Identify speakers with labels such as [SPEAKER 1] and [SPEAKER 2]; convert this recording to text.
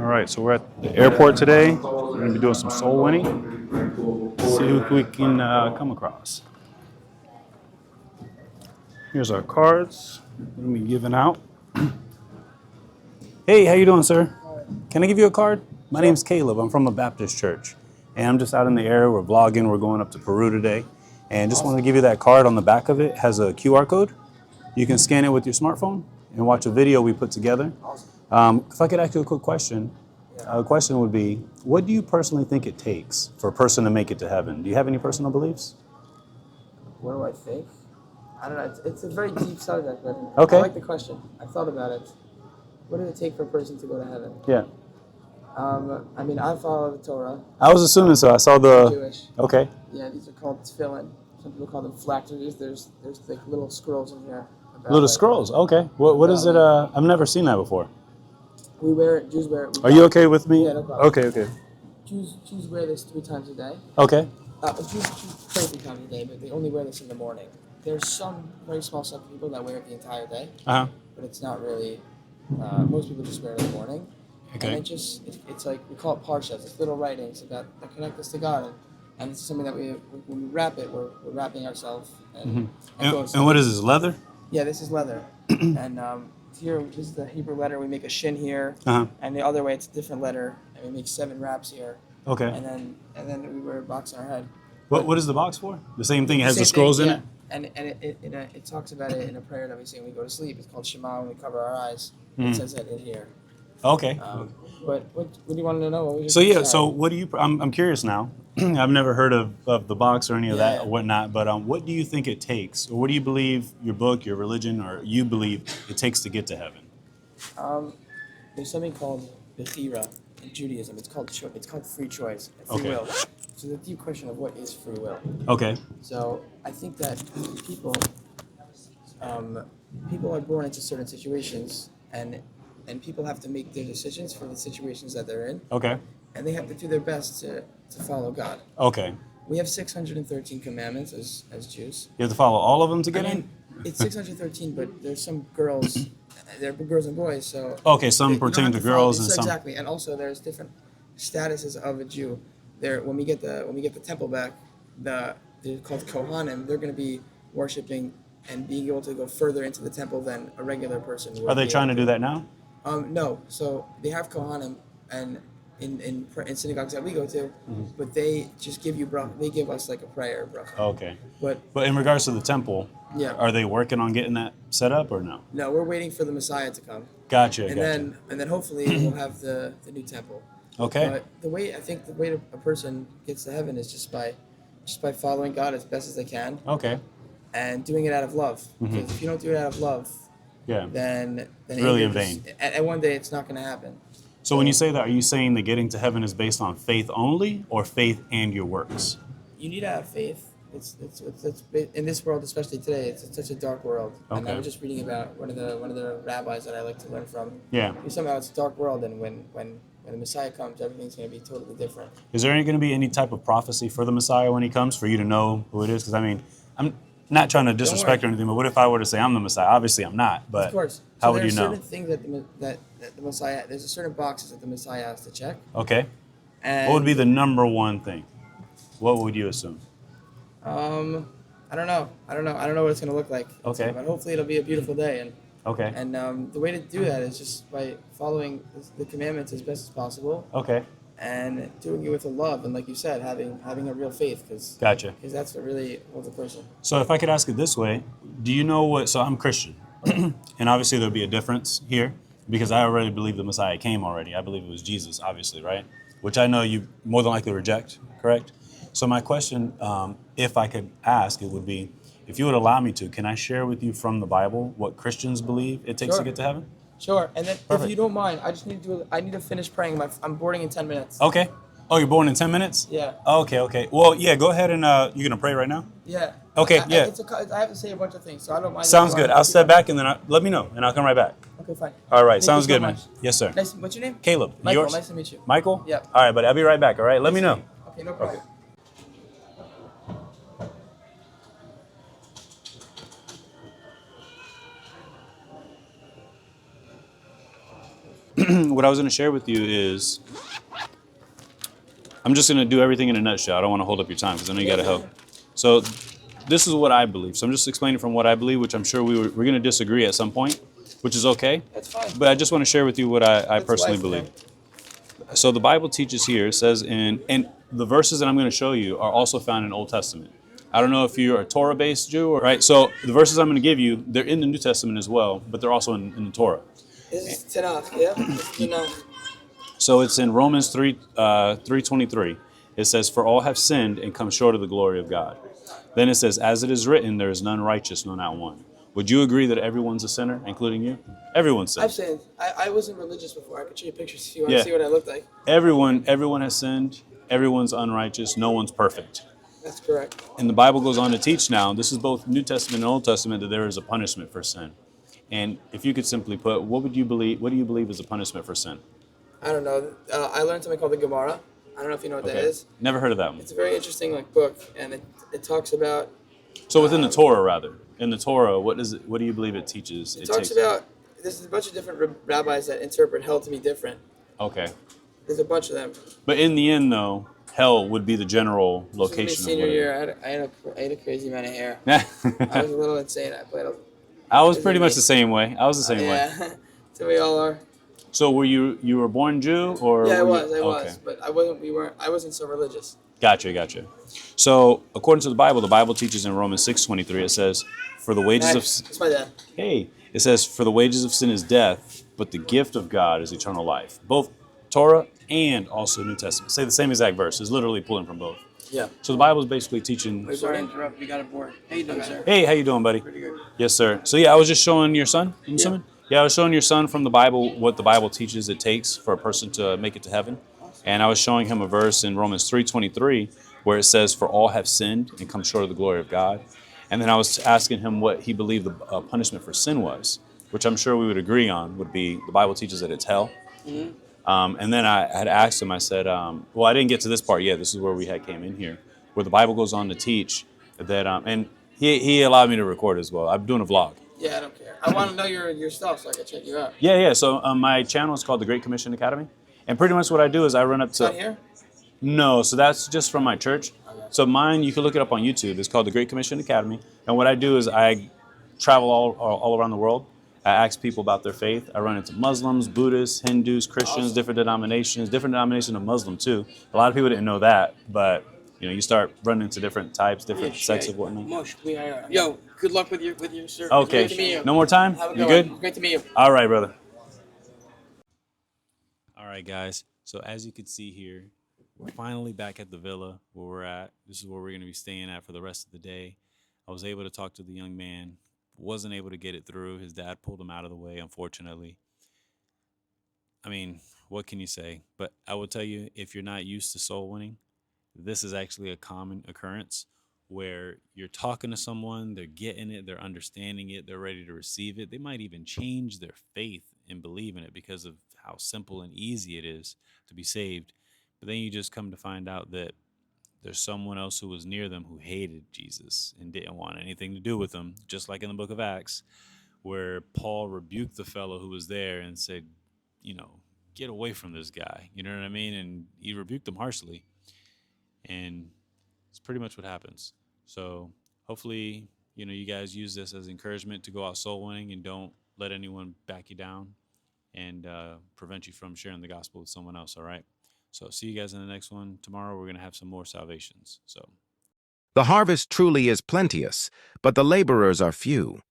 [SPEAKER 1] right, so we're at the airport today. We're going to be doing some soul winning. See who we can come across. Here's our cards. We're going to be giving out. Hey, how you doing, sir? Can I give you a card? My name's Caleb. I'm from a Baptist church. And I'm just out in the air. We're vlogging. We're going up to Peru today. And just wanted to give you that card. On the back of it has a QR code. You can scan it with your smartphone and watch a video we put together. If I could ask you a quick question. The question would be, what do you personally think it takes for a person to make it to heaven? Do you have any personal beliefs?
[SPEAKER 2] What do I think? I don't know. It's a very deep subject, but
[SPEAKER 1] Okay.
[SPEAKER 2] I like the question. I thought about it. What does it take for a person to go to heaven?
[SPEAKER 1] Yeah.
[SPEAKER 2] I mean, I follow the Torah.
[SPEAKER 1] I was assuming so. I saw the...
[SPEAKER 2] I'm Jewish.
[SPEAKER 1] Okay.
[SPEAKER 2] Yeah, these are called tefillin. Some people call them phylacteries. There's like little scrolls in here.
[SPEAKER 1] Little scrolls. Okay. What is it? I've never seen that before.
[SPEAKER 2] We wear it. Jews wear it.
[SPEAKER 1] Are you okay with me?
[SPEAKER 2] Yeah, no problem.
[SPEAKER 1] Okay.
[SPEAKER 2] Jews wear this 3 times a day.
[SPEAKER 1] Okay.
[SPEAKER 2] Jews pray 3 times a day, but they only wear this in the morning. There's some very small set of people that wear it the entire day. But it's not really. Most people just wear it in the morning.
[SPEAKER 1] Okay.
[SPEAKER 2] And it's like, we call it parshas. It's little writings that connect us to God. And it's something that when we wrap it, we're wrapping ourselves. And
[SPEAKER 1] what is this, leather?
[SPEAKER 2] Yeah, this is leather. And here, this is the Hebrew letter. We make a shin here. And the other way, it's a different letter. And we make 7 wraps here.
[SPEAKER 1] Okay.
[SPEAKER 2] And then we wear a box on our head.
[SPEAKER 1] What is the box for? The same thing. It has the scrolls in it?
[SPEAKER 2] And it talks about it in a prayer that we say when we go to sleep. It's called Shema when we cover our eyes. It says that in here.
[SPEAKER 1] Okay.
[SPEAKER 2] But what do you want to know?
[SPEAKER 1] So what do you? I'm curious now. I've never heard of the box or any of that or whatnot. But what do you think it takes, or what do you believe your book, your religion, or you believe it takes to get to heaven?
[SPEAKER 2] There's something called bechira in Judaism. It's called free choice, free will. So the deep question of what is free will.
[SPEAKER 1] Okay.
[SPEAKER 2] So I think that people are born into certain situations, and people have to make their decisions for the situations that they're in. Okay. And they have to do their best to follow God. Okay. We have 613 commandments as Jews.
[SPEAKER 1] You have to follow all of them to get in?
[SPEAKER 2] It's 613, but there's some girls, there are girls and boys, so...
[SPEAKER 1] Okay, some pertain to girls and some...
[SPEAKER 2] Exactly, and also there's different statuses of a Jew. When we get the temple back, they're called Kohanim. They're going to be worshiping and being able to go further into the temple than a regular person would.
[SPEAKER 1] Are they trying to do that now?
[SPEAKER 2] No. So they have Kohanim, and in synagogues that we go to, but they just give you they give us like a prayer bracha.
[SPEAKER 1] Okay. But in regards to the temple, are they working on getting that set up or no?
[SPEAKER 2] No, we're waiting for the Messiah to come.
[SPEAKER 1] Gotcha.
[SPEAKER 2] And then hopefully we'll have the new temple. Okay. But the way a person gets to heaven is just by following God as best as they can. Okay. And doing it out of love. Because if you don't do it out of love, then
[SPEAKER 1] it's really in vain.
[SPEAKER 2] And one day it's not going to happen.
[SPEAKER 1] So when you say that, are you saying that getting to heaven is based on faith only, or faith and your works?
[SPEAKER 2] You need to have faith. It's in this world, especially today. It's such a dark world. Okay. And I was just reading about one of the rabbis that I like to learn from. Yeah. Somehow it's a dark world, and when the Messiah comes, everything's going to be totally different.
[SPEAKER 1] Is there going to be any type of prophecy for the Messiah when he comes, for you to know who it is? Because, I mean, I'm not trying to disrespect or anything, but what if I were to say I'm the Messiah? Obviously, I'm not, but
[SPEAKER 2] of course.
[SPEAKER 1] How would you know?
[SPEAKER 2] There are certain things that the Messiah, there's a certain boxes that the Messiah has to check.
[SPEAKER 1] Okay. And what would be the number one thing? What would you assume?
[SPEAKER 2] I don't know. I don't know what it's going to look like. Okay. But hopefully it'll be a beautiful day. And okay. And the way to do that is just by following the commandments as best as possible. Okay. And doing it with a love, and like you said, having a real faith, because that's what really holds a person.
[SPEAKER 1] So if I could ask it this way, do you know what? So I'm Christian, and obviously there'll be a difference here because I already believe the Messiah came already. I believe it was Jesus, obviously, right? Which I know you more than likely reject, correct? So my question, if I could ask, it would be, if you would allow me to, can I share with you from the Bible what Christians believe it takes to get to heaven?
[SPEAKER 2] Sure, and then if you don't mind, I need to finish praying. I'm boarding in 10 minutes.
[SPEAKER 1] Okay. Oh, you're boarding in 10 minutes?
[SPEAKER 2] Yeah.
[SPEAKER 1] Okay. Well, yeah, go ahead and you're going to pray right now?
[SPEAKER 2] Yeah.
[SPEAKER 1] Okay,
[SPEAKER 2] I have to say a bunch of things, so I don't mind.
[SPEAKER 1] Sounds good. I'll step back and then let me know, and I'll come right back.
[SPEAKER 2] Okay, fine.
[SPEAKER 1] All right, sounds good, man. Yes, sir.
[SPEAKER 2] What's your name?
[SPEAKER 1] Caleb.
[SPEAKER 2] Michael,
[SPEAKER 1] yours?
[SPEAKER 2] Nice to meet you.
[SPEAKER 1] Michael?
[SPEAKER 2] Yeah.
[SPEAKER 1] All right, buddy, I'll be right back, all right? Let me know.
[SPEAKER 2] Okay, no problem. Okay.
[SPEAKER 1] what I was going to share with you is, I'm just going to do everything in a nutshell. I don't want to hold up your time because I know you got to help. So this is what I believe. So I'm just explaining from what I believe, which I'm sure we're going to disagree at some point, which is okay.
[SPEAKER 2] That's fine.
[SPEAKER 1] But I just want to share with you what I personally believe. So the Bible teaches here, it says and the verses that I'm going to show you are also found in Old Testament. I don't know if you're a Torah-based Jew, right? So the verses I'm going to give you, they're in the New Testament as well, but they're also in the Torah.
[SPEAKER 2] This is Tanakh, yeah? This is Tanakh.
[SPEAKER 1] So it's in Romans 3:23. It says, "For all have sinned and come short of the glory of God." Then it says, "As it is written, there is none righteous, no, not one." Would you agree that everyone's a sinner, including you? Everyone's sinned.
[SPEAKER 2] I've sinned. I wasn't religious before. I could show you pictures if you want to see what I looked like.
[SPEAKER 1] Everyone has sinned. Everyone's unrighteous. No one's perfect.
[SPEAKER 2] That's correct.
[SPEAKER 1] And the Bible goes on to teach now, this is both New Testament and Old Testament, that there is a punishment for sin. And if you could simply put, what do you believe is a punishment for sin?
[SPEAKER 2] I don't know. I learned something called the Gemara. I don't know if you know what that is.
[SPEAKER 1] Never heard of that one.
[SPEAKER 2] It's a very interesting book, and it talks about.
[SPEAKER 1] So within the Torah, rather, in the Torah, what do you believe it teaches?
[SPEAKER 2] It talks about. There's a bunch of different rabbis that interpret hell to be different.
[SPEAKER 1] Okay.
[SPEAKER 2] There's a bunch of them.
[SPEAKER 1] But in the end, though, hell would be the general location.
[SPEAKER 2] This was my senior year. I had a crazy amount of hair. I was a little insane.
[SPEAKER 1] I was pretty much the same way. I was the same way.
[SPEAKER 2] Yeah, so we all are.
[SPEAKER 1] So were you were born Jew or?
[SPEAKER 2] Yeah, I was, but I wasn't so religious.
[SPEAKER 1] Gotcha. So according to the Bible teaches in Romans 6:23, it says, "For the wages of
[SPEAKER 2] that's my dad."
[SPEAKER 1] Hey, it says, "For the wages of sin is death, but the gift of God is eternal life." Both Torah and also New Testament say the same exact verse. It's literally pulling from both.
[SPEAKER 2] Yeah.
[SPEAKER 1] So the Bible is basically teaching.
[SPEAKER 2] Wait, sorry to interrupt. You got a board. How you doing, sir?
[SPEAKER 1] Hey, how you doing, buddy?
[SPEAKER 2] Pretty good.
[SPEAKER 1] Yes, sir. So yeah, I was just showing your son. I'm assuming. Yeah, I was showing your son from the Bible what the Bible teaches it takes for a person to make it to heaven. And I was showing him a verse in Romans 3:23 where it says, "For all have sinned and come short of the glory of God." And then I was asking him what he believed the punishment for sin was, which I'm sure we would agree on would be the Bible teaches that it's hell. Mm-hmm. And then I had asked him, I said, well, I didn't get to this part yet. This is where we came in here, where the Bible goes on to teach that, and he allowed me to record as well. I'm doing a vlog.
[SPEAKER 2] Yeah, I don't care. I want to know your stuff so I can check you out.
[SPEAKER 1] Yeah. So my channel is called The Great Commission Academy. And pretty much what I do is I run up to...
[SPEAKER 2] Not here?
[SPEAKER 1] No, so that's just from my church. Okay. So mine, you can look it up on YouTube. It's called The Great Commission Academy. And what I do is I travel all around the world. I ask people about their faith. I run into Muslims, Buddhists, Hindus, Christians, different denominations of Muslim too. A lot of people didn't know that, but you start running into different types, different sects of whatnot.
[SPEAKER 2] Yo, good luck with your sir.
[SPEAKER 1] Okay.
[SPEAKER 2] Great to meet you.
[SPEAKER 1] No more time? You good?
[SPEAKER 2] Great to meet you.
[SPEAKER 1] All right, brother. All right, guys. So as you can see here, we're finally back at the villa where we're at. This is where we're going to be staying at for the rest of the day. I was able to talk to the young man. Wasn't able to get it through. His dad pulled him out of the way, unfortunately. I mean, what can you say? But I will tell you, if you're not used to soul winning, this is actually a common occurrence where you're talking to someone, they're getting it, they're understanding it, they're ready to receive it. They might even change their faith and believe in it because of how simple and easy it is to be saved. But then you just come to find out that there's someone else who was near them who hated Jesus and didn't want anything to do with him, just like in the book of Acts, where Paul rebuked the fellow who was there and said, get away from this guy. You know what I mean? And he rebuked him harshly. And it's pretty much what happens. So hopefully, you guys use this as encouragement to go out soul winning and don't let anyone back you down and prevent you from sharing the gospel with someone else, all right? So see you guys in the next one. Tomorrow we're going to have some more salvations. The
[SPEAKER 3] harvest truly is plenteous, but the laborers are few.